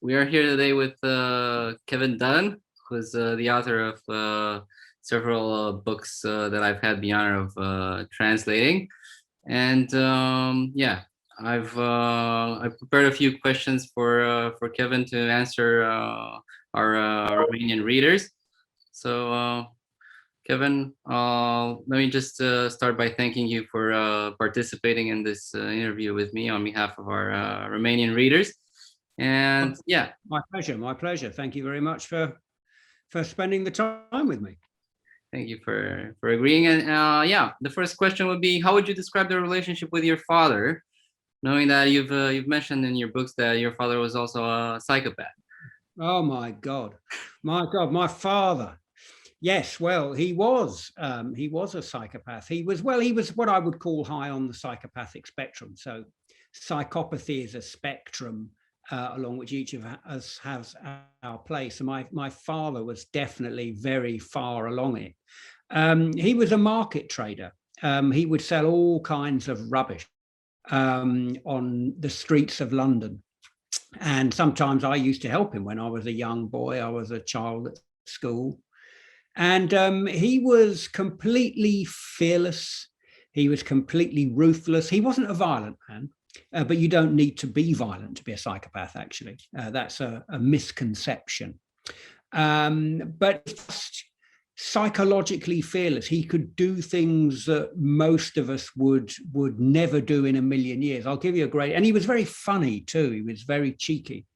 we are here today with Kevin Dutton, who's the author of several books that I've had the honor of translating. And yeah, I've prepared a few questions for Kevin to answer our Romanian readers. So Kevin, let me just start by thanking you for participating in this interview with me on behalf of our Romanian readers. And yeah, my pleasure. Thank you very much for spending the time with me. Thank you for agreeing. And yeah, the first question would be, how would you describe the relationship with your father, knowing that you've mentioned in your books that your father was also a psychopath? Oh my God, my father. Yes, well, he was a psychopath. He was what I would call high on the psychopathic spectrum. So psychopathy is a spectrum along which each of us has our place. And my father was definitely very far along it. He was a market trader. He would sell all kinds of rubbish on the streets of London. And sometimes I used to help him when I was a young boy. I was a child at school. And he was completely fearless. He was completely ruthless. He wasn't a violent man, but you don't need to be violent to be a psychopath, actually. That's a misconception. But just psychologically fearless. He could do things that most of us would never do in a million years. I'll give you a great, and he was very funny too. He was very cheeky.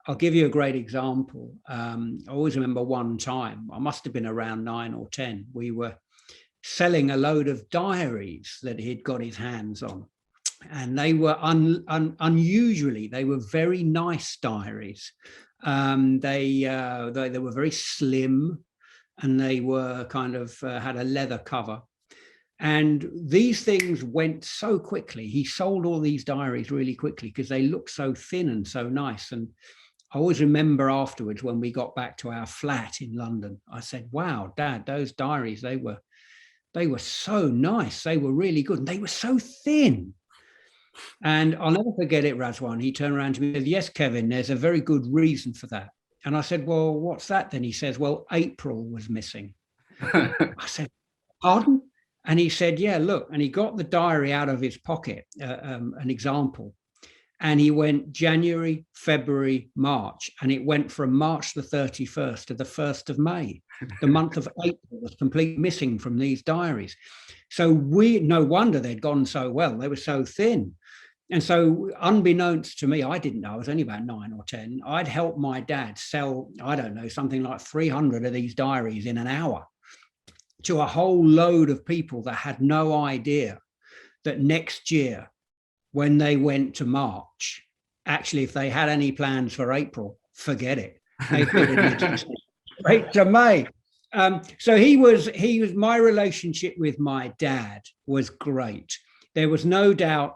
I'll give you a great example. I always remember one time, I must have been around 9 or 10, we were selling a load of diaries that he'd got his hands on. And they were unusually, they were very nice diaries. They were very slim, and they were kind of had a leather cover. And these things went so quickly. He sold all these diaries really quickly because they looked so thin and so nice. And I always remember afterwards when we got back to our flat in London, I said, wow, Dad, those diaries, they were so nice. They were really good. And they were so thin. And I'll never forget it, Razwan. He turned around to me and said, yes, Kevin, there's a very good reason for that. And I said, well, what's that then? He says, well, April was missing. I said, pardon? And he said, yeah, look. And he got the diary out of his pocket, an example. And he went January, February, March, and it went from March the 31st to the 1st of May. The month of April was completely missing from these diaries. So no wonder they'd gone so well. They were so thin. And so unbeknownst to me, I didn't know, I was only about 9 or 10, I'd helped my dad sell, I don't know, something like 300 of these diaries in an hour to a whole load of people that had no idea that next year, when they went to March, actually, if they had any plans for April, forget it. They put it straight to May. So he was, my relationship with my dad was great. There was no doubt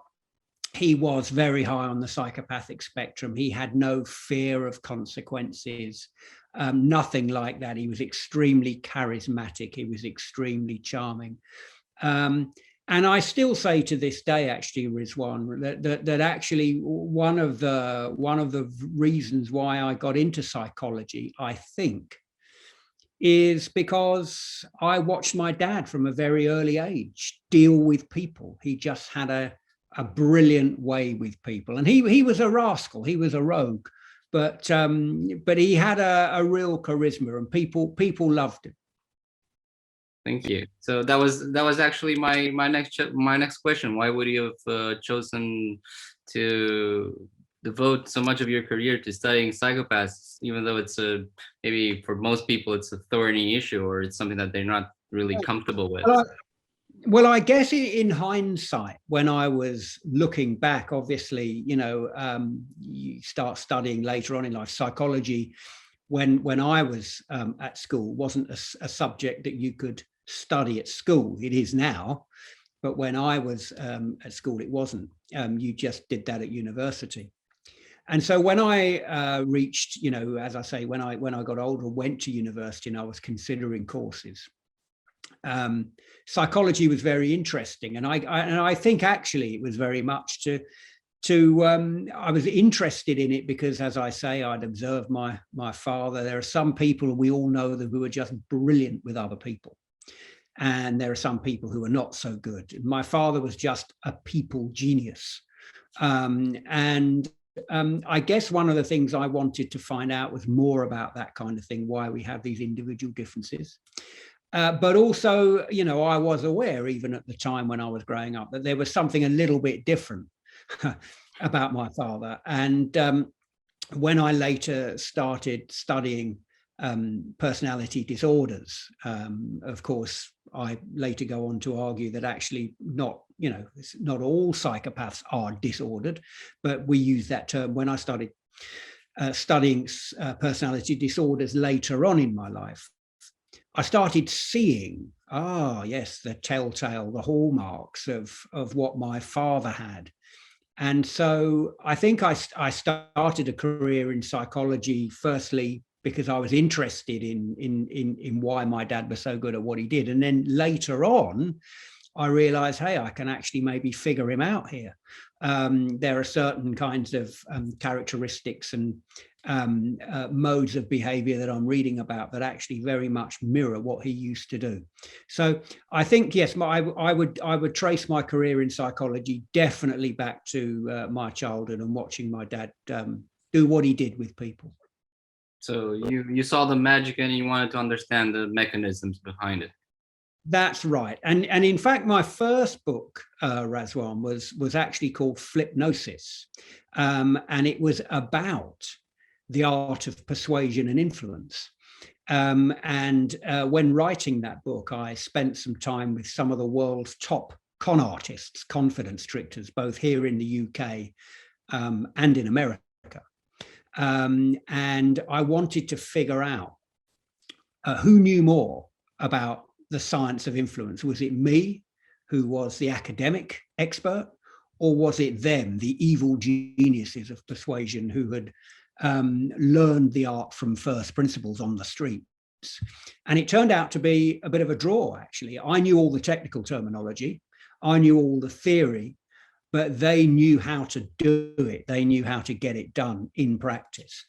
he was very high on the psychopathic spectrum. He had no fear of consequences, nothing like that. He was extremely charismatic. He was extremely charming. And I still say to this day, actually, Rizwan, that actually one of the reasons why I got into psychology, I think, is because I watched my dad from a very early age deal with people. He just had a brilliant way with people, and he was a rascal. He was a rogue, but he had a real charisma, and people loved him. Thank you. So that was actually my next question. Why would you have chosen to devote so much of your career to studying psychopaths, even though it's maybe for most people it's a thorny issue, or it's something that they're not really comfortable with? Well, I guess in hindsight, when I was looking back, obviously, you start studying later on in life. Psychology, when I was at school, wasn't a subject that you could study at school. It is now, but when I was at school, it wasn't. You just did that at university. And so when I reached, as I say, when I got older, went to university, and I was considering courses, psychology was very interesting, and I think actually it was very much I was interested in it because, as I say, I'd observed my father. There are some people, we all know them, who are just brilliant with other people. And there are some people who are not so good. My father was just a people genius. I guess one of the things I wanted to find out was more about that kind of thing, why we have these individual differences. But also, you know, I was aware, even at the time when I was growing up, that there was something a little bit different about my father. And when I later started studying personality disorders, of course, I later go on to argue that actually not all psychopaths are disordered, but we use that term when I started studying personality disorders later on in my life. I started seeing, yes, the telltale, the hallmarks of what my father had. And so I think I started a career in psychology, firstly, because I was interested in why my dad was so good at what he did. And then later on, I realized, hey, I can actually maybe figure him out here. There are certain kinds of characteristics and modes of behavior that I'm reading about that actually very much mirror what he used to do. So I think, yes, I would trace my career in psychology definitely back to my childhood and watching my dad do what he did with people. So you saw the magic and you wanted to understand the mechanisms behind it. That's right. And in fact, my first book, Razwan, was actually called Flipnosis. And it was about the art of persuasion and influence. When writing that book, I spent some time with some of the world's top con artists, confidence tricksters, both here in the UK and in America. And I wanted to figure out who knew more about the science of influence. Was it me, who was the academic expert, or was it them, the evil geniuses of persuasion who had learned the art from first principles on the streets? And it turned out to be a bit of a draw, actually. I knew all the technical terminology, I knew all the theory, but they knew how to do it. They knew how to get it done in practice.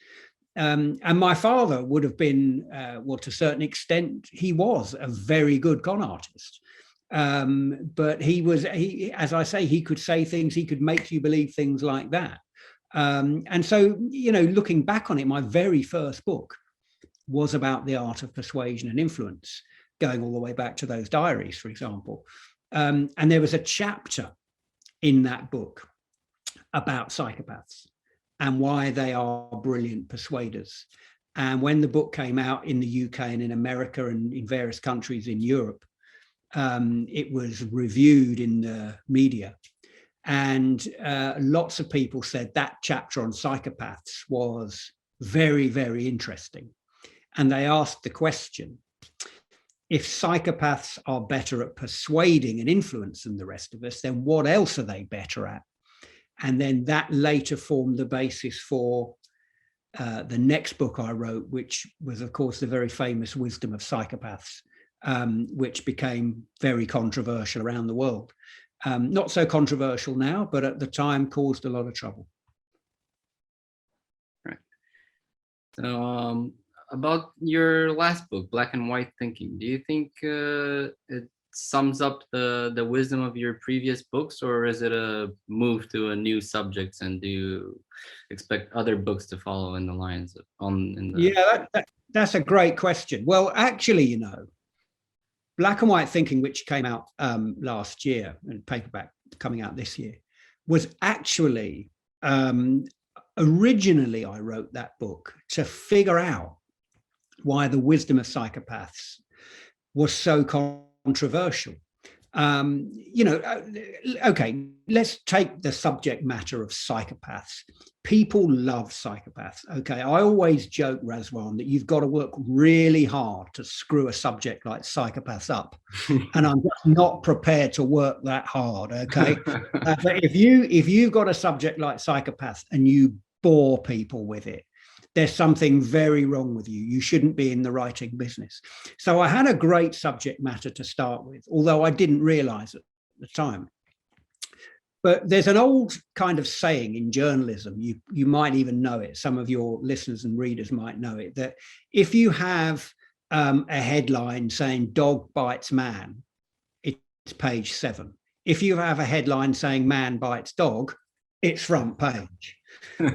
And my father would have been, well, to a certain extent, he was a very good con artist. But he, as I say, he could say things, he could make you believe things like that. And so, you know, looking back on it, my very first book was about the art of persuasion and influence, going all the way back to those diaries, for example. And there was a chapter in that book about psychopaths and why they are brilliant persuaders. And when the book came out in the UK and in America and in various countries in Europe, it was reviewed in the media. And lots of people said that chapter on psychopaths was very, very interesting. And they asked the question, if psychopaths are better at persuading and influence than the rest of us, then what else are they better at? And then that later formed the basis for the next book I wrote, which was, of course, the very famous Wisdom of Psychopaths, which became very controversial around the world. Not so controversial now, but at the time caused a lot of trouble. Right. So about your last book, Black and White Thinking, do you think it sums up the wisdom of your previous books, or is it a move to a new subjects, and do you expect other books to follow in the lines Yeah, that's a great question. Well, actually, you know, Black and White Thinking, which came out last year, and paperback coming out this year, was actually originally I wrote that book to figure out why the wisdom of psychopaths was so controversial. You know, okay, let's take the subject matter of psychopaths. People love psychopaths. Okay, I always joke, Razwan, that you've got to work really hard to screw a subject like psychopaths up, and I'm just not prepared to work that hard. Okay, but if you've got a subject like psychopaths and you bore people with it, there's something very wrong with you. You shouldn't be in the writing business. So I had a great subject matter to start with, although I didn't realize it at the time. But there's an old kind of saying in journalism, you might even know it, some of your listeners and readers might know it, that if you have a headline saying dog bites man, it's page 7. If you have a headline saying man bites dog, it's front page.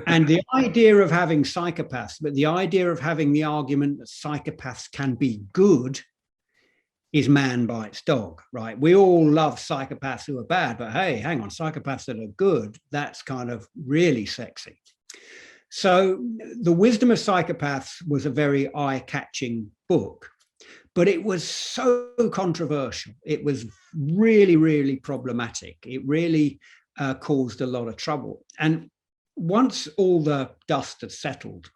And the idea of having psychopaths, but the idea of having the argument that psychopaths can be good is man bites dog, right? We all love psychopaths who are bad, but hey, hang on, psychopaths that are good, that's kind of really sexy. So The Wisdom of Psychopaths was a very eye-catching book, but it was so controversial. It was really, really problematic. It really caused a lot of trouble. And once all the dust had settled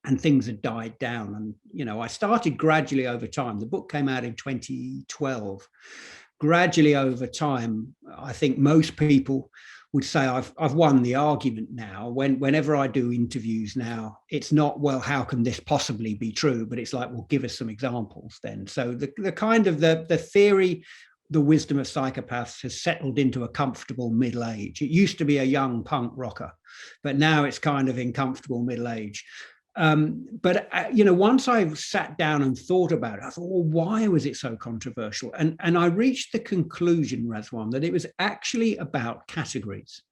and things had died down, and, you know, I started gradually over time. The book came out in 2012. Gradually over time, I think most people would say I've won the argument now. Whenever I do interviews now, it's not, well, how can this possibly be true? But it's like, well, give us some examples then. So the kind of the theory, The Wisdom of Psychopaths, has settled into a comfortable middle age. It used to be a young punk rocker, but now it's kind of in comfortable middle age. You know, once I sat down and thought about it, I thought, well, why was it so controversial? And I reached the conclusion, Razwan, that it was actually about categories.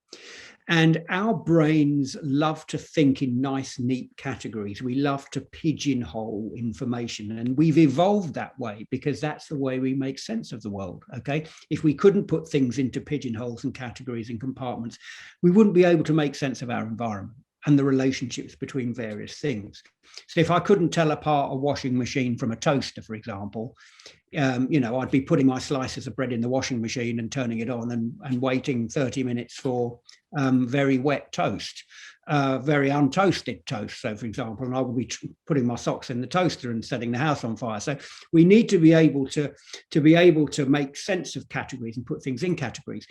And our brains love to think in nice, neat categories. We love to pigeonhole information, and we've evolved that way because that's the way we make sense of the world, okay? If we couldn't put things into pigeonholes and categories and compartments, we wouldn't be able to make sense of our environment and the relationships between various things. So if I couldn't tell apart a washing machine from a toaster, for example, you know, I'd be putting my slices of bread in the washing machine and turning it on and waiting 30 minutes for very wet toast, very untoasted toast. So, for example, and I would be putting my socks in the toaster and setting the house on fire. So we need to be able to make sense of categories and put things in categories.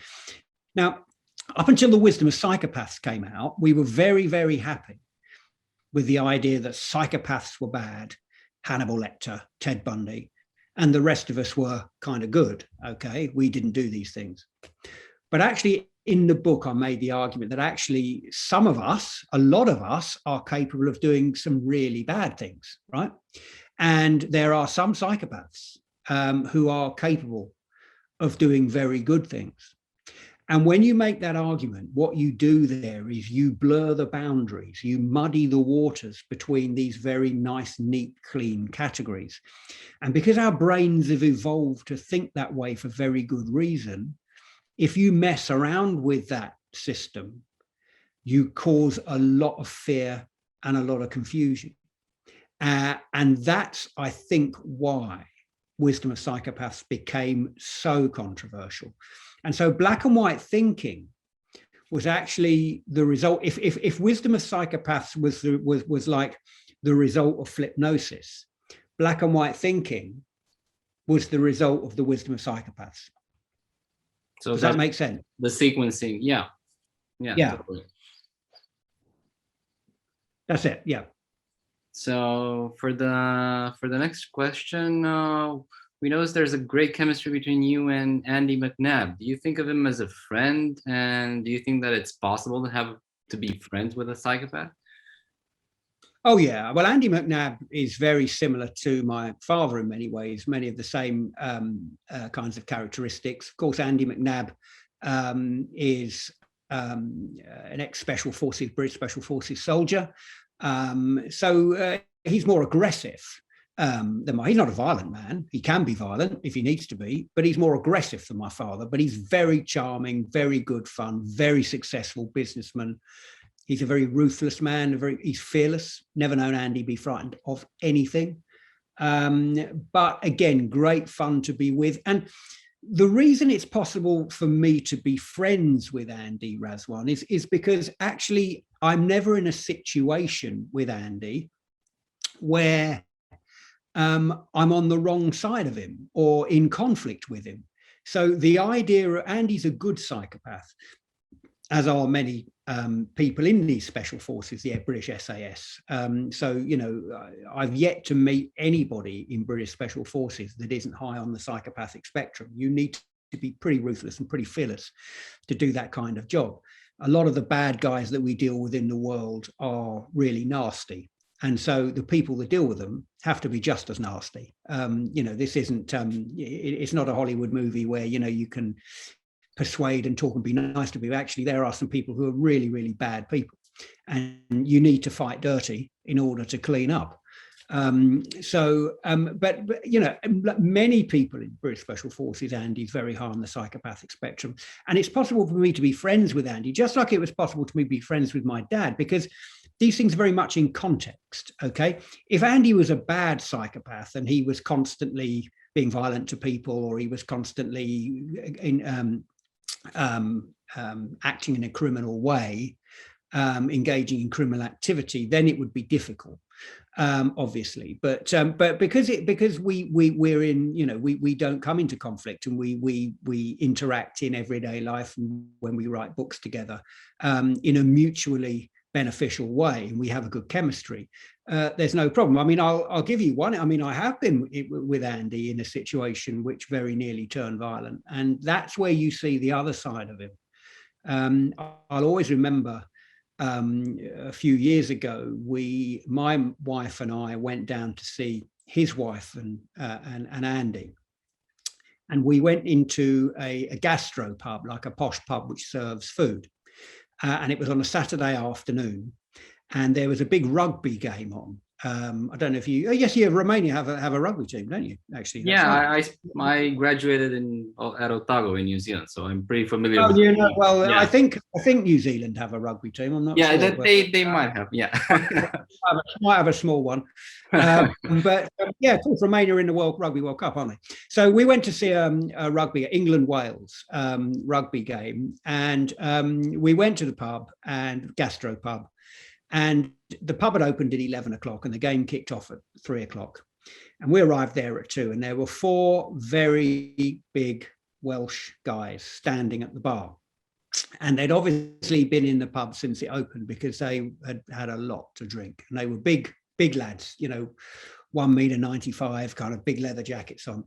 Now, up until The Wisdom of Psychopaths came out, we were very, very happy with the idea that psychopaths were bad, Hannibal Lecter, Ted Bundy, and the rest of us were kind of good, okay? We didn't do these things. But actually, in the book, I made the argument that actually some of us, a lot of us, are capable of doing some really bad things, right? And there are some psychopaths who are capable of doing very good things. And when you make that argument, what you do there is you blur the boundaries, you muddy the waters between these very nice, neat, clean categories. And because our brains have evolved to think that way for very good reason, if you mess around with that system, you cause a lot of fear and a lot of confusion. And that's, I think, why Wisdom of Psychopaths became so controversial. And so black and white thinking was actually the result. If Wisdom of Psychopaths was like the result of flipnosis, black and white thinking was the result of the Wisdom of Psychopaths. So does that make sense? The sequencing, yeah. Totally. That's it. Yeah. So for the next question, we noticed there's a great chemistry between you and Andy McNabb. Do you think of him as a friend, and do you think that it's possible to be friends with a psychopath? Oh yeah, well, Andy McNabb is very similar to my father in many ways, many of the same kinds of characteristics. Of course, Andy McNabb is an ex-Special Forces, British Special Forces soldier. So he's more aggressive he's not a violent man. He can be violent if he needs to be, but he's more aggressive than my father. But he's very charming, very good fun, very successful businessman. He's a very ruthless man. He's fearless. Never known Andy be frightened of anything. But again, great fun to be with. And the reason it's possible for me to be friends with Andy, Razwan, is because actually I'm never in a situation with Andy where I'm on the wrong side of him or in conflict with him. So the idea, Andy's a good psychopath, as are many people in these special forces, the British SAS. So, you know, I've yet to meet anybody in British special forces that isn't high on the psychopathic spectrum. You need to be pretty ruthless and pretty fearless to do that kind of job. A lot of the bad guys that we deal with in the world are really nasty. And so the people that deal with them have to be just as nasty. This isn't, it's not a Hollywood movie where, you can persuade and talk and be nice to people. Actually, there are some people who are really, really bad people. And you need to fight dirty in order to clean up. But many people in British Special Forces, Andy's very high on the psychopathic spectrum. And it's possible for me to be friends with Andy, just like it was possible to me to be friends with my dad, because these things are very much in context, okay? If Andy was a bad psychopath and he was constantly being violent to people, or he was constantly acting in a criminal way, engaging in criminal activity, then it would be difficult, obviously. But because we're in, we don't come into conflict, and we interact in everyday life, and when we write books together in a mutually beneficial way, and we have a good chemistry, there's no problem. I mean, I'll give you one. I mean, I have been with Andy in a situation which very nearly turned violent, and that's where you see the other side of him. I'll always remember a few years ago, my wife and I went down to see his wife and Andy, and we went into a gastro pub, like a posh pub which serves food. And it was on a Saturday afternoon, and there was a big rugby game on. I don't know if you, Romania have a rugby team, don't you? Actually, yeah, I graduated at Otago in New Zealand, so I'm pretty familiar. Oh, yeah. I think New Zealand have a rugby team. I'm not sure. Yeah, they might have. Yeah, might have a small one, but yeah, of course, Romania in the Rugby World Cup, aren't they? So we went to see a rugby, England-Wales rugby game, and we went to the pub and gastro pub. And the pub had opened at 11 o'clock and the game kicked off at 3 o'clock. And we arrived there at 2, and there were 4 very big Welsh guys standing at the bar. And they'd obviously been in the pub since it opened, because they had had a lot to drink. And they were big lads, 1.95 meters, kind of big leather jackets on.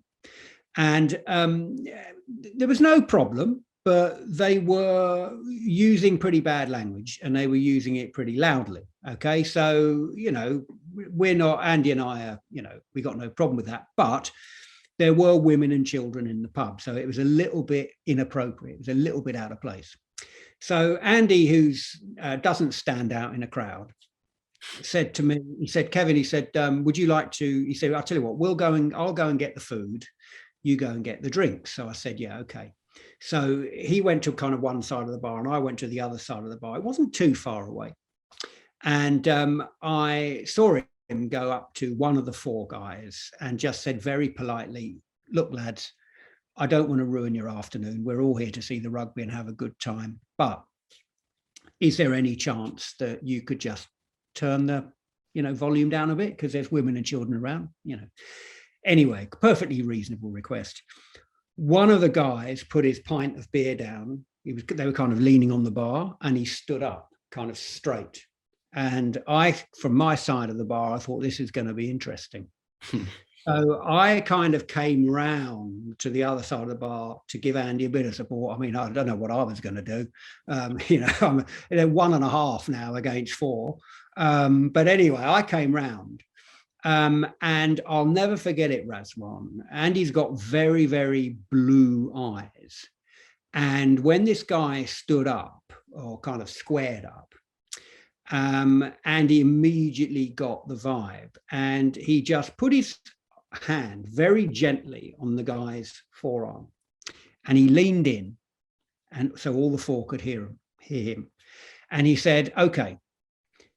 And there was no problem, but they were using pretty bad language, and they were using it pretty loudly. Okay, so, we're not, Andy and I are, we got no problem with that, but there were women and children in the pub. So it was a little bit inappropriate. It was a little bit out of place. So Andy, who doesn't stand out in a crowd, said to me, he said, Kevin, he said, would you like to, he said, I'll tell you what, I'll go and get the food. You go and get the drinks. So I said, yeah, okay. So he went to kind of one side of the bar and I went to the other side of the bar. It wasn't too far away. And I saw him go up to one of the 4 guys and just said very politely, look, lads, I don't want to ruin your afternoon. We're all here to see the rugby and have a good time. But is there any chance that you could just turn the, volume down a bit? Because there's women and children around, Anyway, perfectly reasonable request. One of the guys put his pint of beer down. They were kind of leaning on the bar, and he stood up kind of straight. And from my side of the bar, I thought this is going to be interesting. So I kind of came round to the other side of the bar to give Andy a bit of support. I mean, I don't know what I was going to do. I'm 1.5 now against 4. But anyway, I came round. And I'll never forget it, Razwan. Andy's got very, very blue eyes. And when this guy stood up, or kind of squared up, Andy immediately got the vibe. And he just put his hand very gently on the guy's forearm. And he leaned in, and so all the 4 could hear him. And he said, okay.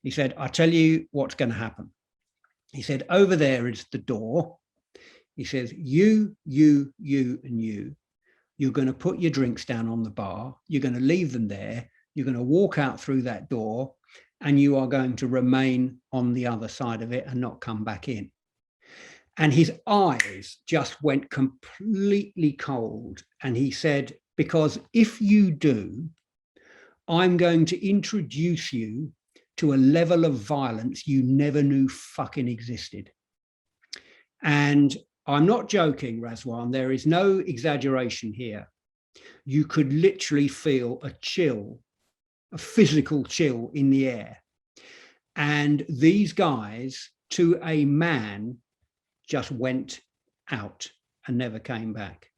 He said, I'll tell you what's going to happen. He said, over there is the door. He says, you, and you. You're going to put your drinks down on the bar. You're going to leave them there. You're going to walk out through that door, and you are going to remain on the other side of it and not come back in. And his eyes just went completely cold. And he said, because if you do, I'm going to introduce you to a level of violence you never knew fucking existed. And I'm not joking, Razwan, there is no exaggeration here. you could literally feel a chill, a physical chill in the air. And these guys, to a man, just went out and never came back.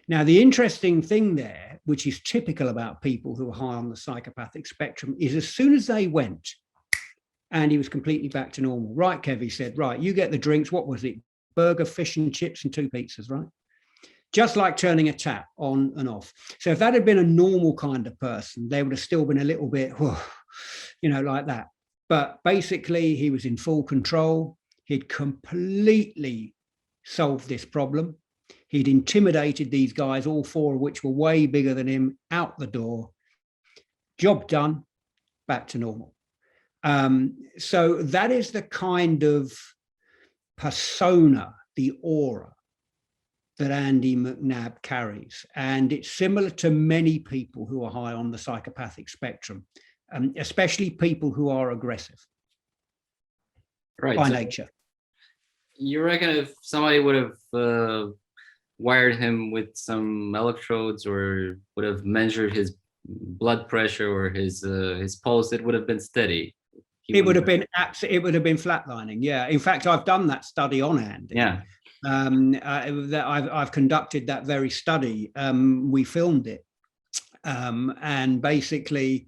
Now, the interesting thing there, which is typical about people who are high on the psychopathic spectrum, is as soon as they went, and he was completely back to normal. Right, Kev, he said, right, you get the drinks. What was it? Burger, fish and chips and 2 pizzas, right? Just like turning a tap on and off. So if that had been a normal kind of person, they would have still been a little bit, whew, you know, like that. But basically, he was in full control. He'd completely solved this problem. He'd intimidated these guys, all 4 of which were way bigger than him, out the door. Job done, back to normal. So that is the kind of persona, the aura that Andy McNab carries. And it's similar to many people who are high on the psychopathic spectrum, especially people who are aggressive by nature. You reckon if somebody would have wired him with some electrodes or would have measured his blood pressure or his pulse, it would have been steady? It would have been flatlining. Yeah. In fact, I've done that study on Andy. Yeah. I've conducted that very study. We filmed it, and basically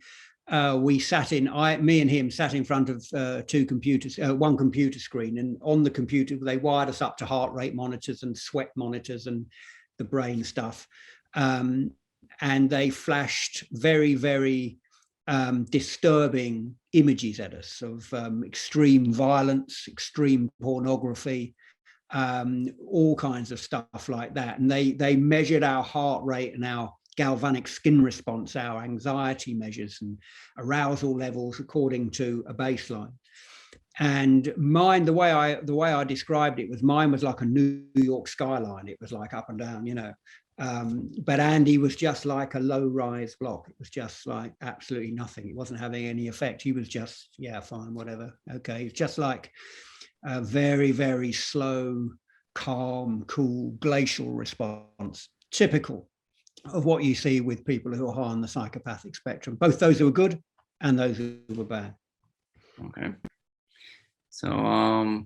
we sat in. Me and him sat in front of 2 computers, 1 computer screen, and on the computer they wired us up to heart rate monitors and sweat monitors and the brain stuff, and they flashed very, very disturbing images at us of extreme violence, extreme pornography, all kinds of stuff like that. And they measured our heart rate and our galvanic skin response, our anxiety measures and arousal levels according to a baseline. And mine, the way I described it was, mine was like a New York skyline. It was like up and down, you know. But Andy was just like a low-rise block. It was just like absolutely nothing. It wasn't having any effect. He was just, yeah, fine, whatever. Okay. It's just like a very, very slow, calm, cool, glacial response, typical of what you see with people who are high on the psychopathic spectrum, both those who are good and those who were bad. Okay. So,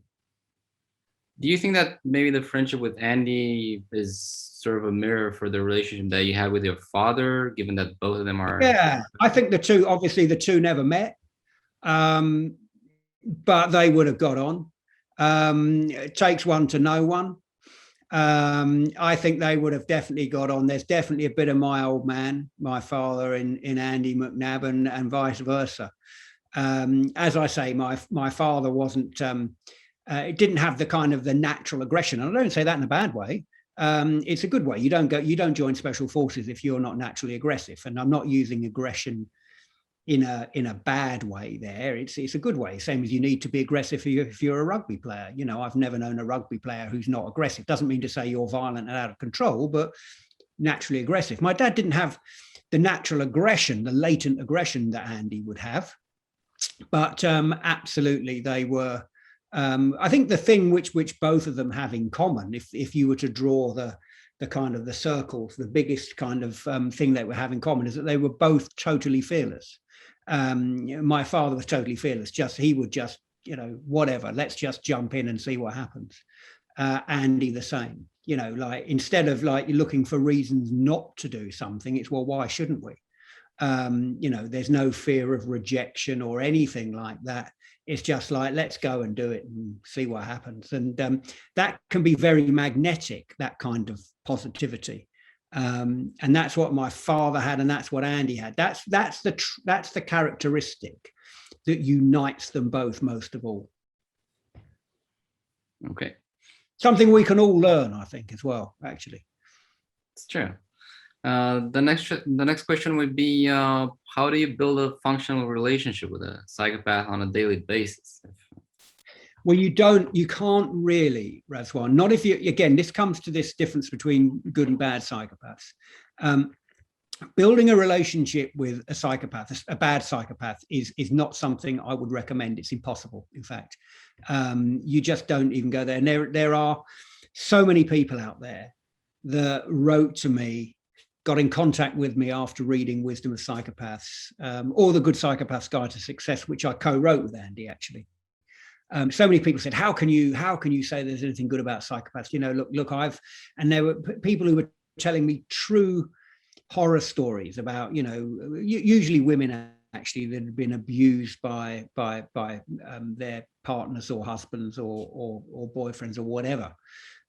do you think that maybe the friendship with Andy is sort of a mirror for the relationship that you had with your father, given that both of them are? Yeah, I think the two never met, but they would have got on. It takes one to know one. I think they would have definitely got on. There's definitely a bit of my old man, my father, in Andy McNab, and vice versa. As I say, my father wasn't. It didn't have the kind of the natural aggression, and I don't say that in a bad way. It's a good way. You don't join special forces if you're not naturally aggressive, and I'm not using aggression in a bad way there. It's a good way, same as you need to be aggressive if you're a rugby player. You know, I've never known a rugby player who's not aggressive. Doesn't mean to say you're violent and out of control, but naturally aggressive. My dad didn't have the natural aggression, the latent aggression that Andy would have, but absolutely they were. I think the thing which both of them have in common, if you were to draw the kind of the circles, the biggest kind of thing they would have in common is that they were both totally fearless. My father was totally fearless. He would just, you know, whatever, let's just jump in and see what happens. Andy the same, you know, like instead of like looking for reasons not to do something, it's, well, why shouldn't we? You know, there's no fear of rejection or anything like that. It's just like, let's go and do it and see what happens. And that can be very magnetic, that kind of positivity. And that's what my father had, and that's what Andy had. That's the characteristic that unites them both most of all. Okay. Something we can all learn, I think, as well, actually. It's true. The next question would be, how do you build a functional relationship with a psychopath on a daily basis? Well, you can't really, Razwan, not if you, again, this comes to this difference between good and bad psychopaths. Building a relationship with a psychopath, a bad psychopath, is not something I would recommend. It's impossible, in fact. You just don't even go there. And there are so many people out there that wrote to me got in contact with me after reading Wisdom of Psychopaths, or The Good Psychopath's Guide to Success, which I co-wrote with Andy, actually. So many people said, how can you say there's anything good about psychopaths? You know, look, and there were people who were telling me true horror stories about, you know, usually women actually that had been abused by their partners or husbands or boyfriends or whatever,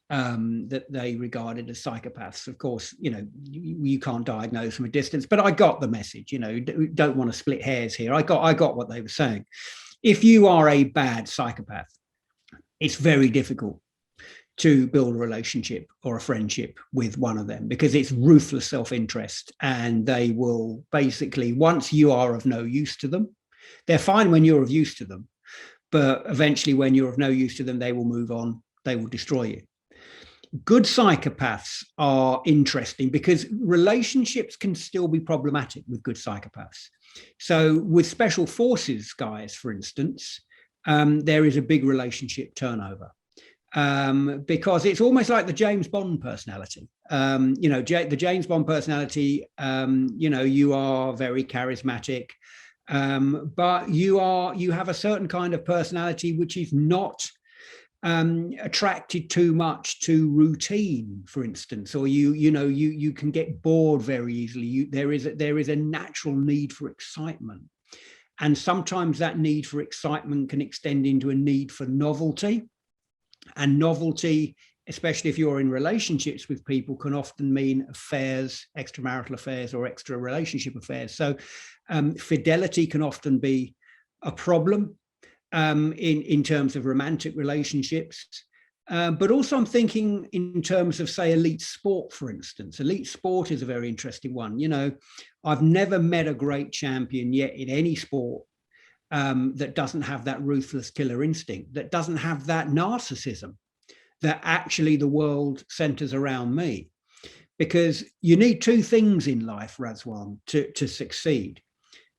that they regarded as psychopaths. Of course, you know, you can't diagnose from a distance, but I got the message. You know, don't want to split hairs here. I got what they were saying. If you are a bad psychopath, it's very difficult to build a relationship or a friendship with one of them, because it's ruthless self-interest, and they will basically, once you are of no use to them, they're fine when you're of use to them, but eventually when you're of no use to them, they will move on, they will destroy you. Good psychopaths are interesting because relationships can still be problematic with good psychopaths. So with special forces guys, for instance, there is a big relationship turnover, because it's almost like the James Bond personality. You know, the James Bond personality, you know, you are very charismatic, but you have a certain kind of personality which is not attracted too much to routine, for instance, or you can get bored very easily. There is a natural need for excitement, and sometimes that need for excitement can extend into a need for novelty, and novelty, especially if you're in relationships with people, can often mean affairs, extramarital affairs or extra relationship affairs. So fidelity can often be a problem in terms of romantic relationships, but also I'm thinking in terms of, say, elite sport, for instance. Elite sport is a very interesting one. You know, I've never met a great champion yet in any sport that doesn't have that ruthless killer instinct, that doesn't have that narcissism, that actually the world centers around me. Because you need two things in life, Razwan, to succeed.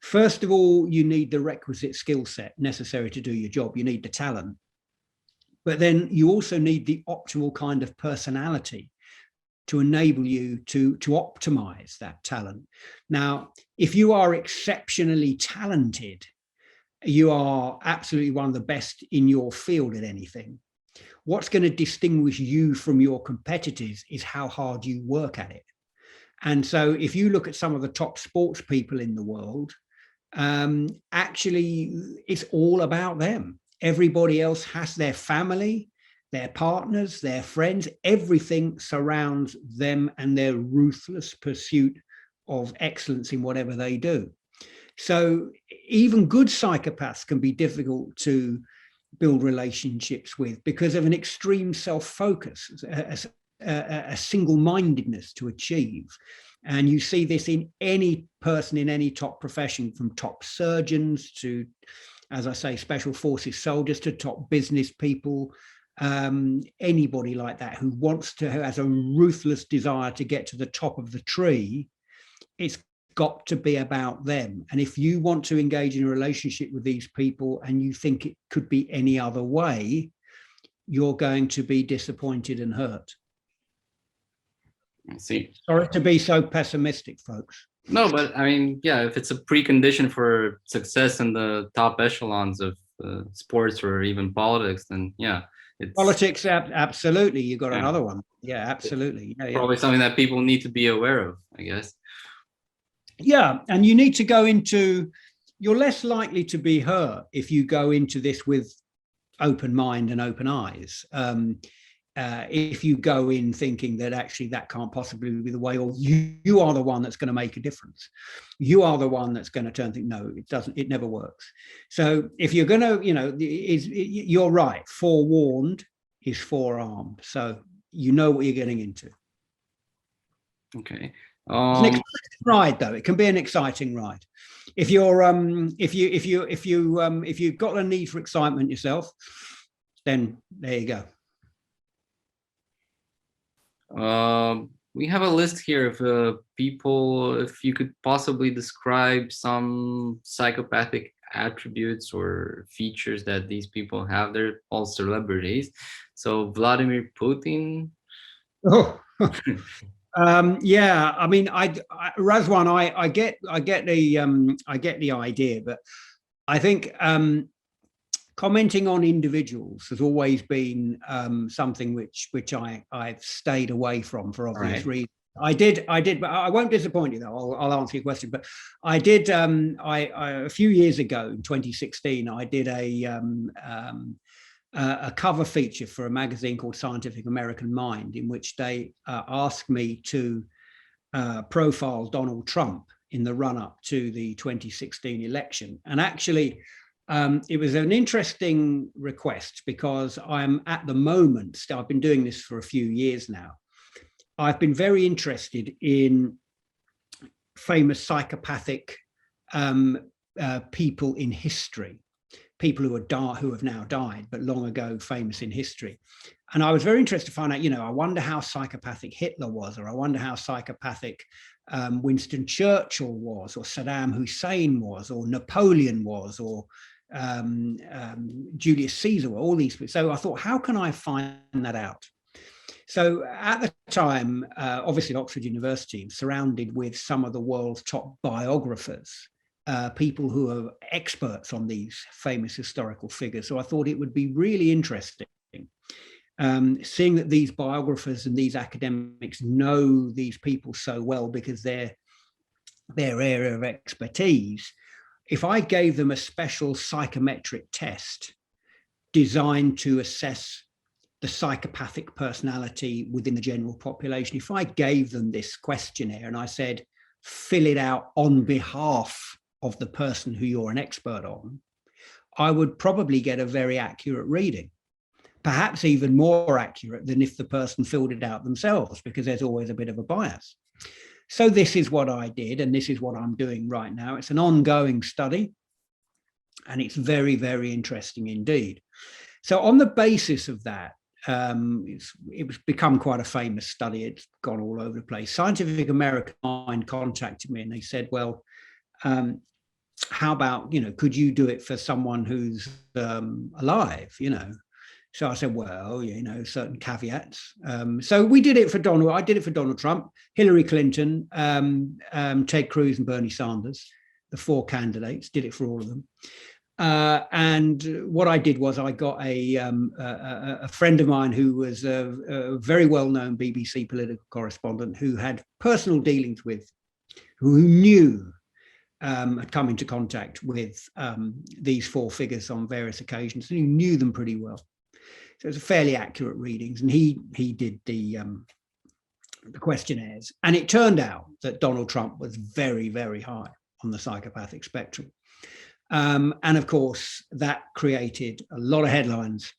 First of all, you need the requisite skill set necessary to do your job. You need the talent. But then you also need the optimal kind of personality to enable you to optimize that talent. Now, if you are exceptionally talented, you are absolutely one of the best in your field at anything. What's going to distinguish you from your competitors is how hard you work at it. And so if you look at some of the top sports people in the world, actually it's all about them. Everybody else has their family, their partners, their friends, everything surrounds them and their ruthless pursuit of excellence in whatever they do. So even good psychopaths can be difficult to build relationships with because of an extreme self-focus, a single-mindedness to achieve. And you see this in any person in any top profession, from top surgeons to, as I say, special forces soldiers, to top business people, anybody like that who has a ruthless desire to get to the top of the tree. It's got to be about them. And if you want to engage in a relationship with these people and you think it could be any other way, you're going to be disappointed and hurt. I see. Sorry to be so pessimistic, folks. No, but I mean, yeah, if it's a precondition for success in the top echelons of sports or even politics, then yeah. It's politics, absolutely. You got another one. Yeah, absolutely. Yeah, probably something that people need to be aware of, I guess. Yeah, and you need to go into, you're less likely to be hurt if you go into this with open mind and open eyes. If you go in thinking that actually that can't possibly be the way, or you are the one that's going to make a difference. You are the one that's going to turn things. No, it doesn't. It never works. So if you're going to, you're right. Forewarned is forearmed. So you know what you're getting into. Okay. It's an exciting ride, though. It can be an exciting ride. If you're if you've got a need for excitement yourself, then there you go. We have a list here of people. If you could possibly describe some psychopathic attributes or features that these people have. They're all celebrities. So Vladimir Putin. Oh. Yeah, I mean, Razwan, I get the idea, but I think commenting on individuals has always been something which I've stayed away from for obvious reasons. I did, but I won't disappoint you though. I'll answer your question. But I did, a few years ago in 2016, I did a cover feature for a magazine called Scientific American Mind, in which they asked me to profile Donald Trump in the run-up to the 2016 election. And actually, it was an interesting request because I'm at the moment, I've been doing this for a few years now, I've been very interested in famous psychopathic people in history, people who have now died, but long ago famous in history. And I was very interested to find out, I wonder how psychopathic Hitler was, or I wonder how psychopathic Winston Churchill was, or Saddam Hussein was, or Napoleon was, or Julius Caesar, all these people. So I thought, how can I find that out? So at the time, obviously at Oxford University, surrounded with some of the world's top biographers, people who are experts on these famous historical figures. So I thought it would be really interesting seeing that these biographers and these academics know these people so well because their area of expertise. If I gave them a special psychometric test designed to assess the psychopathic personality within the general population, if I gave them this questionnaire and I said, fill it out on behalf of the person who you're an expert on, I would probably get a very accurate reading, perhaps even more accurate than if the person filled it out themselves, because there's always a bit of a bias. So this is what I did, and this is what I'm doing right now. It's an ongoing study, and it's very, very interesting indeed. So on the basis of that, it's become quite a famous study. It's gone all over the place. Scientific American Mind contacted me and they said, well, how about, could you do it for someone who's alive, So I said, well, certain caveats. So we did it for Donald. I did it for Donald Trump, Hillary Clinton, Ted Cruz and Bernie Sanders, the 4 candidates, did it for all of them. And what I did was I got a friend of mine who was a very well-known BBC political correspondent who had personal dealings with, who knew, had come into contact with these 4 figures on various occasions, and he knew them pretty well. So it was fairly accurate readings, and he did the questionnaires. And it turned out that Donald Trump was very, very high on the psychopathic spectrum. And of course, that created a lot of headlines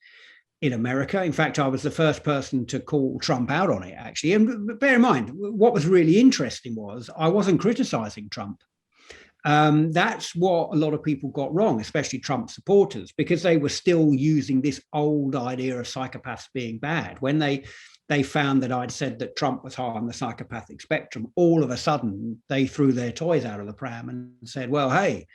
in America. In fact, I was the first person to call Trump out on it, actually. And bear in mind, what was really interesting was I wasn't criticizing Trump. That's what a lot of people got wrong, especially Trump supporters, because they were still using this old idea of psychopaths being bad. When they found that I'd said that Trump was high on the psychopathic spectrum, all of a sudden they threw their toys out of the pram and said, well, hey,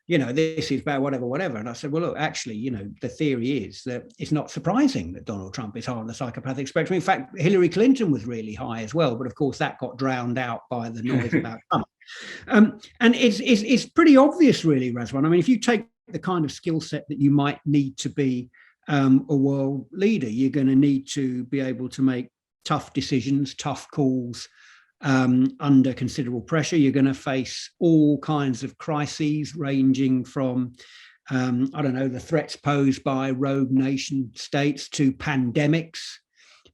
this is bad, whatever. And I said, well, look, actually, the theory is that it's not surprising that Donald Trump is high on the psychopathic spectrum. In fact, Hillary Clinton was really high as well. But of course, that got drowned out by the noise about Trump. And it's pretty obvious, really, Razwan. I mean, if you take the kind of skill set that you might need to be a world leader, you're going to need to be able to make tough decisions, tough calls, under considerable pressure. You're going to face all kinds of crises, ranging from, the threats posed by rogue nation states to pandemics,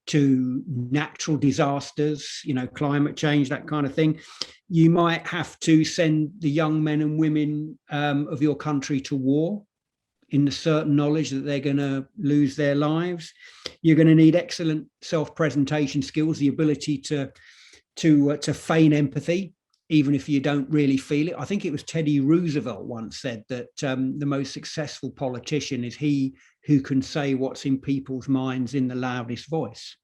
to natural disasters, climate change, that kind of thing. You might have to send the young men and women of your country to war in the certain knowledge that they're going to lose their lives. You're going to need excellent self-presentation skills, the ability to feign empathy, even if you don't really feel it. I think it was Teddy Roosevelt once said that the most successful politician is he who can say what's in people's minds in the loudest voice.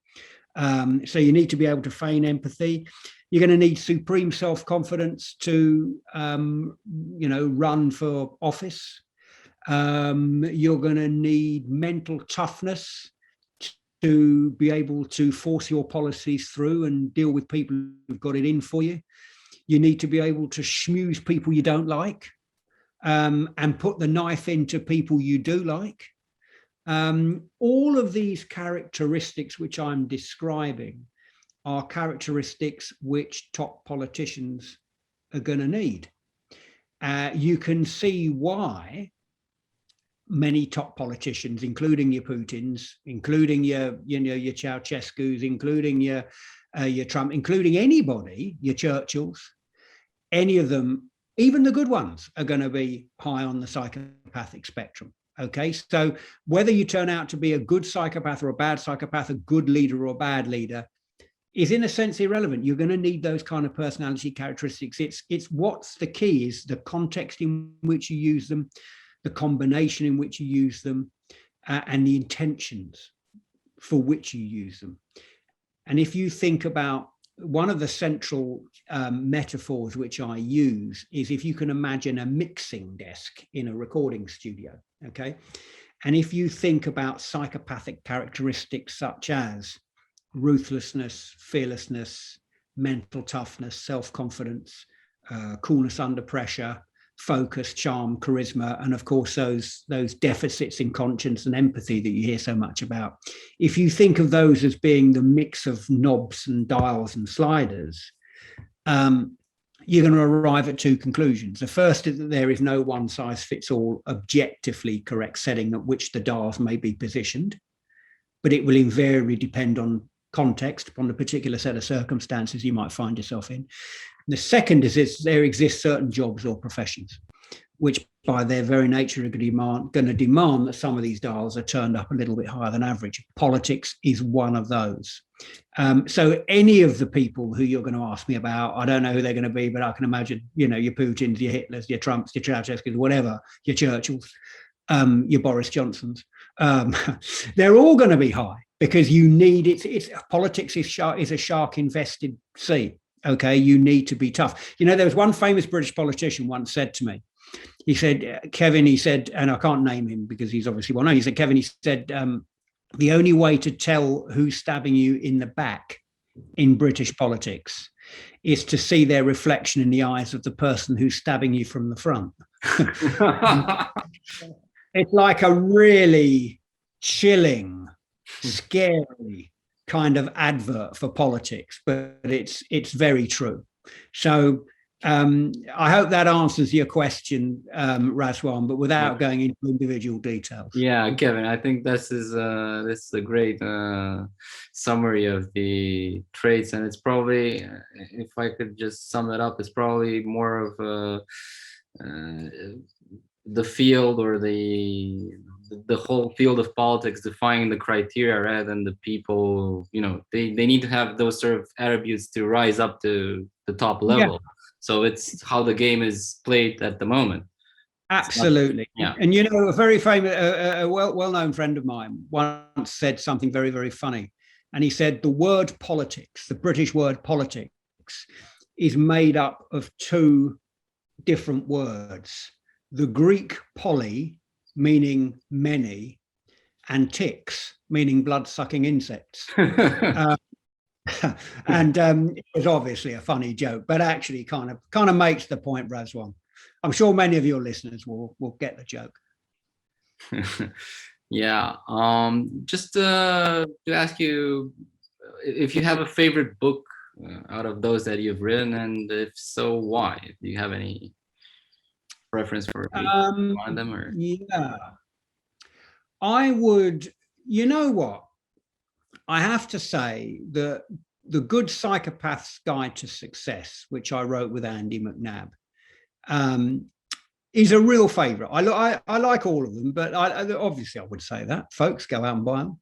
So you need to be able to feign empathy. You're going to need supreme self-confidence to, run for office. You're going to need mental toughness to be able to force your policies through and deal with people who've got it in for you. You need to be able to schmooze people you don't like, and put the knife into people you do like. All of these characteristics which I'm describing are characteristics which top politicians are going to need. You can see why many top politicians, including your Putins, including your Ceausescu's, including your Trump, including anybody, your Churchills, any of them, even the good ones, are going to be high on the psychopathic spectrum. Okay, so whether you turn out to be a good psychopath or a bad psychopath, a good leader or a bad leader, is in a sense irrelevant. You're going to need those kind of personality characteristics. It's what's the key is the context in which you use them, the combination in which you use them, and the intentions for which you use them. And if you think about one of the central metaphors which I use is if you can imagine a mixing desk in a recording studio, okay? And if you think about psychopathic characteristics such as ruthlessness, fearlessness, mental toughness, self-confidence, coolness under pressure, focus, charm, charisma, and of course those deficits in conscience and empathy that you hear so much about. If you think of those as being the mix of knobs and dials and sliders, you're going to arrive at two conclusions. The first is that there is no one size fits all objectively correct setting at which the dials may be positioned, but it will invariably depend on context, upon the particular set of circumstances you might find yourself in. The second is there exist certain jobs or professions which by their very nature are going to demand that some of these dials are turned up a little bit higher than average. Politics is one of those. So any of the people who you're going to ask me about, I don't know who they're going to be, but I can imagine, your Putins, your Hitlers, your Trumps, your Ceausescu's, whatever, your Churchills, your Boris Johnsons, they're all going to be high because you need it's politics is a shark infested sea. Okay, you need to be tough. There was one famous British politician once said to me, he said, Kevin, he said, and I can't name him because he's obviously well known. He said, Kevin, he said, the only way to tell who's stabbing you in the back in British politics is to see their reflection in the eyes of the person who's stabbing you from the front. It's like a really chilling, scary kind of advert for politics, but it's very true. So I hope that answers your question, Razwan, but without going into individual details. Yeah, Kevin, I think this is a great summary of the traits, and it's probably, if I could just sum it up, it's probably more of the field or the whole field of politics defining the criteria rather than the people. They need to have those sort of attributes to rise up to the top level. Yeah. So it's how the game is played at the moment. Absolutely. Yeah. And a very famous, well-known friend of mine once said something very, very funny. And he said the word politics, the British word politics, is made up of two different words. The Greek poly, meaning many, and ticks, meaning blood-sucking insects. And it was obviously a funny joke, but actually kind of makes the point, Razwan. I'm sure many of your listeners will get the joke. Yeah. Just to ask you if you have a favorite book out of those that you've written, and if so, why? Do you have any preference for on them? Or? Yeah. I would, what? I have to say that The Good Psychopath's Guide to Success, which I wrote with Andy McNabb, is a real favourite. I like all of them, but obviously I would say that. Folks, go out and buy them.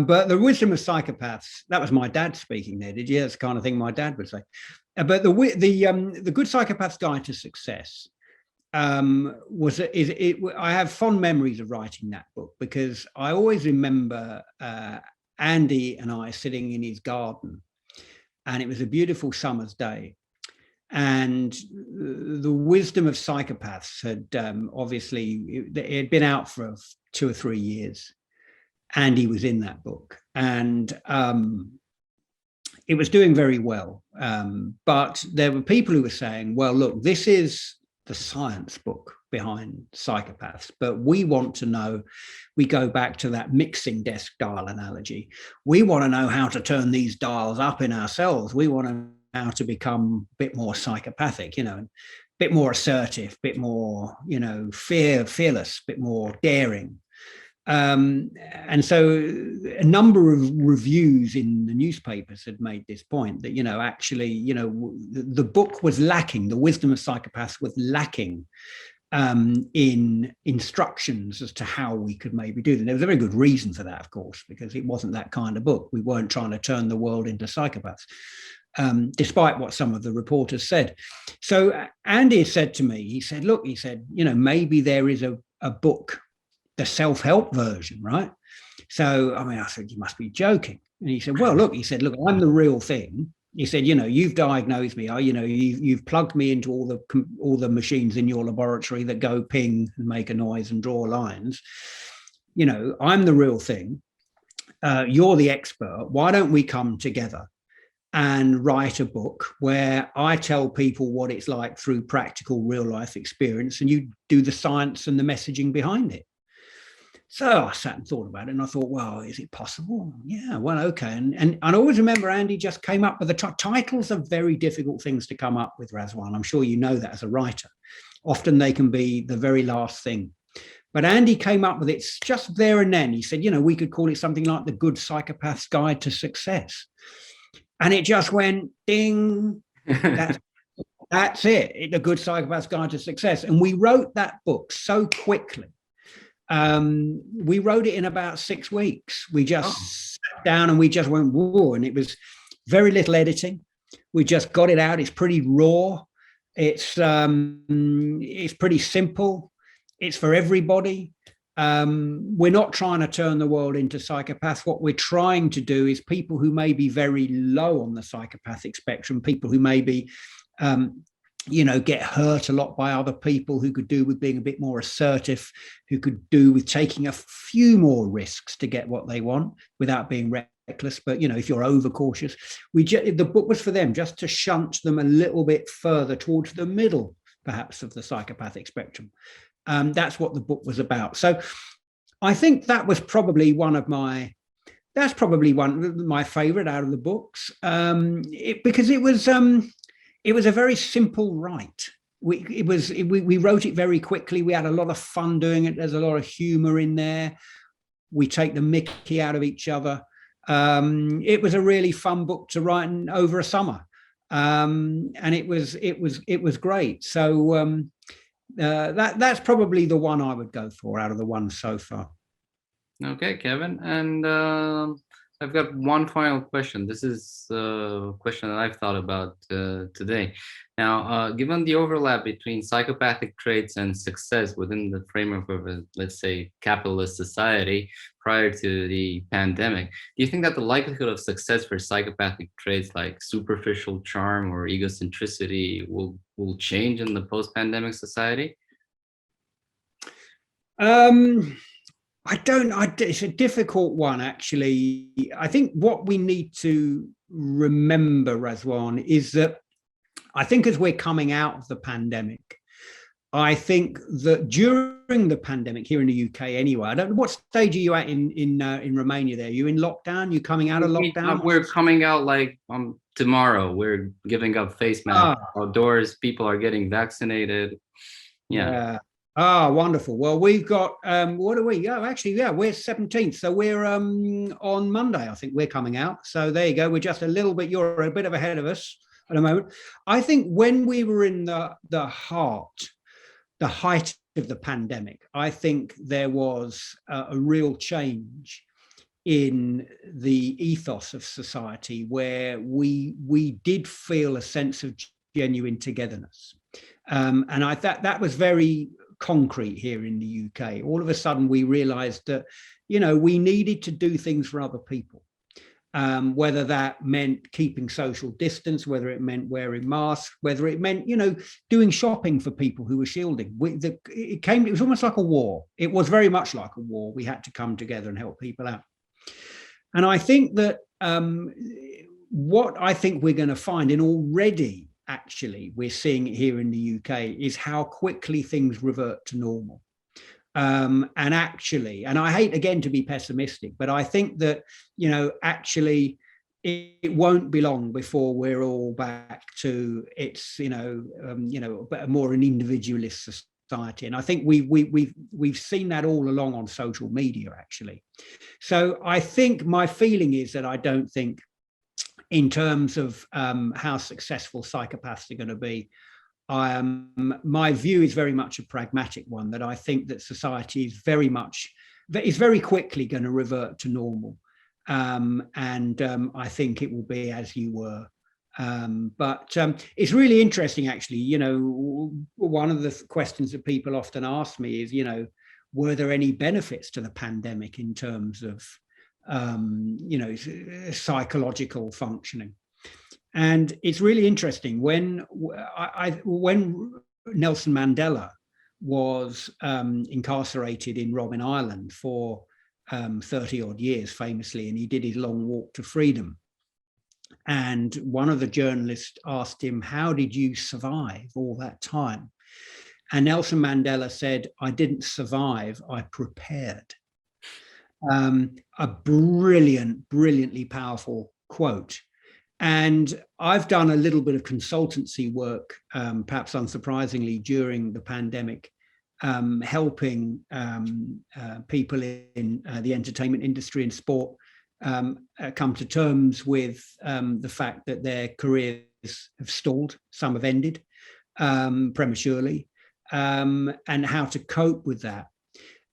But The Wisdom of Psychopaths, that was my dad speaking there, did you? That's the kind of thing my dad would say. But the Good Psychopath's Guide to Success I have fond memories of writing that book because I always remember Andy and I sitting in his garden, and it was a beautiful summer's day, and The Wisdom of Psychopaths had obviously it had been out for 2 or 3 years, Andy was in that book, and it was doing very well. But there were people who were saying, well, look, this is the science book behind Psychopaths, but we want to know, we go back to that mixing desk dial analogy. We want to know how to turn these dials up in ourselves. We want to know how to become a bit more psychopathic, you know, a bit more assertive, a bit more, you know, fearless, a bit more daring. And so a number of reviews in the newspapers had made this point that, you know, actually, you know, the book was lacking, the Wisdom of Psychopaths was lacking in instructions as to how we could maybe do them. There was a very good reason for that, of course, because it wasn't that kind of book. We weren't trying to turn the world into psychopaths, despite what some of the reporters said. So Andy said to me, he said, look, he said, you know, maybe there is a book, the self-help version, right? So, I mean, I said, you must be joking. And he said, well, look, he said, look, I'm the real thing. He said, you know, you've diagnosed me. You know, you've plugged me into all the machines in your laboratory that go ping and make a noise and draw lines. You know, I'm the real thing. You're the expert. Why don't we come together and write a book where I tell people what it's like through practical real life experience, and you do the science and the messaging behind it? So I sat and thought about it, and I thought, well, is it possible? Yeah, well, okay. And I always remember Andy just came up with the titles are very difficult things to come up with, Razwan. I'm sure you know that as a writer. Often they can be the very last thing. But Andy came up with it just there and then. He said, you know, we could call it something like The Good Psychopath's Guide to Success. And it just went ding. That's it. The Good Psychopath's Guide to Success. And we wrote that book so quickly. We wrote it in about 6 weeks. We just sat down and we just went, whoa, and it was very little editing. We just got it out. It's pretty raw. It's pretty simple. It's for everybody. We're not trying to turn the world into psychopaths. What we're trying to do is people who may be very low on the psychopathic spectrum, people who may be you know, get hurt a lot by other people, who could do with being a bit more assertive, who could do with taking a few more risks to get what they want without being reckless. But, you know, if you're overcautious, the book was for them, just to shunt them a little bit further towards the middle, perhaps, of the psychopathic spectrum. That's what the book was about. So I think that was probably one of my favorite out of the books, because it was a very simple write. We wrote it very quickly. We had a lot of fun doing it. There's a lot of humor in there. We take the mickey out of each other. It was a really fun book to write over a summer, and it was great. So that's probably the one I would go for out of the ones so far. Okay, Kevin, and I've got one final question. This is a question that I've thought about today. Now, given the overlap between psychopathic traits and success within the framework of a, let's say, capitalist society prior to the pandemic, do you think that the likelihood of success for psychopathic traits like superficial charm or egocentricity will change in the post-pandemic society? It's a difficult one, actually. I think what we need to remember, Razwan, is that I think as we're coming out of the pandemic, I think that during the pandemic here in the UK anyway, I don't know, what stage are you at in Romania there? Are you in lockdown? You coming out of lockdown? We're coming out like tomorrow. We're giving up face masks outdoors. People are getting vaccinated. Yeah. Wonderful. Well, we've got, what are we? Oh, actually, yeah, we're 17th. So we're on Monday, I think we're coming out. So there you go. We're just a little bit, you're a bit of ahead of us at the moment. I think when we were in the height of the pandemic, I think there was a real change in the ethos of society where we did feel a sense of genuine togetherness. And I thought that was very concrete here in the UK. All of a sudden we realized that, you know, we needed to do things for other people. whether that meant keeping social distance, whether it meant wearing masks, whether it meant, doing shopping for people who were shielding. It was almost like a war. It was very much like a war. We had to come together and help people out. And I think that what I think we're going to find, and already actually we're seeing it here in the UK, is how quickly things revert to normal. And I hate again to be pessimistic, but I think that, actually it won't be long before we're all back to it's, more an individualist society. And I think we've seen that all along on social media, actually. So I think my feeling is that I don't think, in terms of how successful psychopaths are going to be, my view is very much a pragmatic one, that I think that society is very quickly going to revert to normal. I think it will be as you were. But it's really interesting, actually. One of the questions that people often ask me is, were there any benefits to the pandemic in terms of, psychological functioning? And it's really interesting when Nelson Mandela was incarcerated in Robben Island for 30 odd years, famously, and he did his long walk to freedom. And one of the journalists asked him, "How did you survive all that time?" And Nelson Mandela said, "I didn't survive, I prepared." A brilliantly powerful quote. And I've done a little bit of consultancy work, perhaps unsurprisingly, during the pandemic, helping people in the entertainment industry and sport come to terms with the fact that their careers have stalled, some have ended prematurely, and how to cope with that.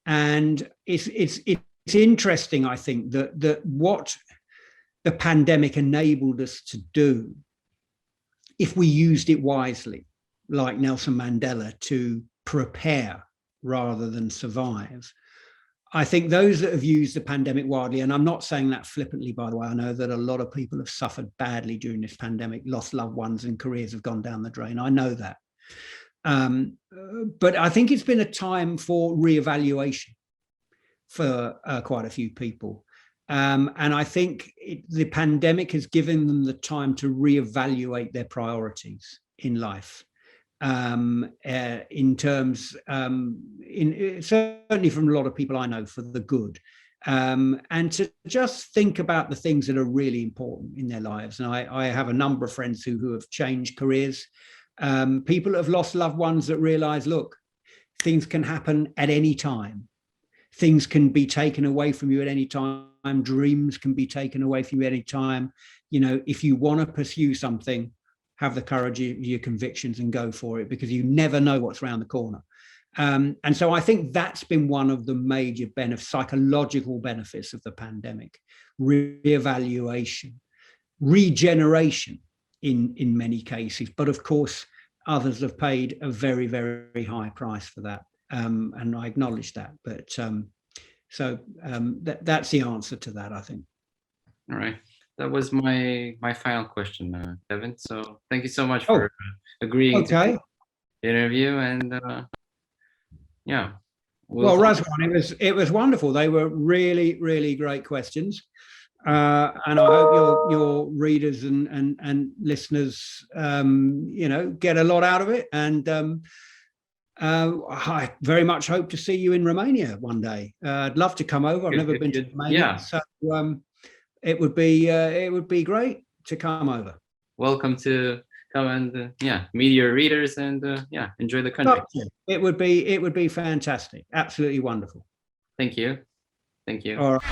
And it's interesting, I think, that what the pandemic enabled us to do, if we used it wisely, like Nelson Mandela, to prepare rather than survive. I think those that have used the pandemic widely, and I'm not saying that flippantly, by the way, I know that a lot of people have suffered badly during this pandemic, lost loved ones, and careers have gone down the drain. I know that. But I think it's been a time for reevaluation for quite a few people. And I think the pandemic has given them the time to reevaluate their priorities in life, in terms, certainly from a lot of people I know, for the good, and to just think about the things that are really important in their lives. And I have a number of friends who have changed careers, people that have lost loved ones that realize, look, things can happen at any time. Things can be taken away from you at any time. Dreams can be taken away from you at any time. If you want to pursue something, have the courage of your convictions and go for it, because you never know what's around the corner. And so I think that's been one of the major psychological benefits of the pandemic: reevaluation, regeneration in many cases. But of course, others have paid a very, very high price for that. And I acknowledge that, but that's the answer to that, I think. All right, that was my final question, Kevin. So thank you so much for agreeing to the interview. And yeah, well, Razwan, it was wonderful. They were really, really great questions, and I hope your readers and listeners, get a lot out of it. And I very much hope to see you in Romania one day. I'd love to come over. I've never been to Romania, so it would be great to come over. Welcome to come and meet your readers and enjoy the country. It would be fantastic. Absolutely wonderful. Thank you. All right.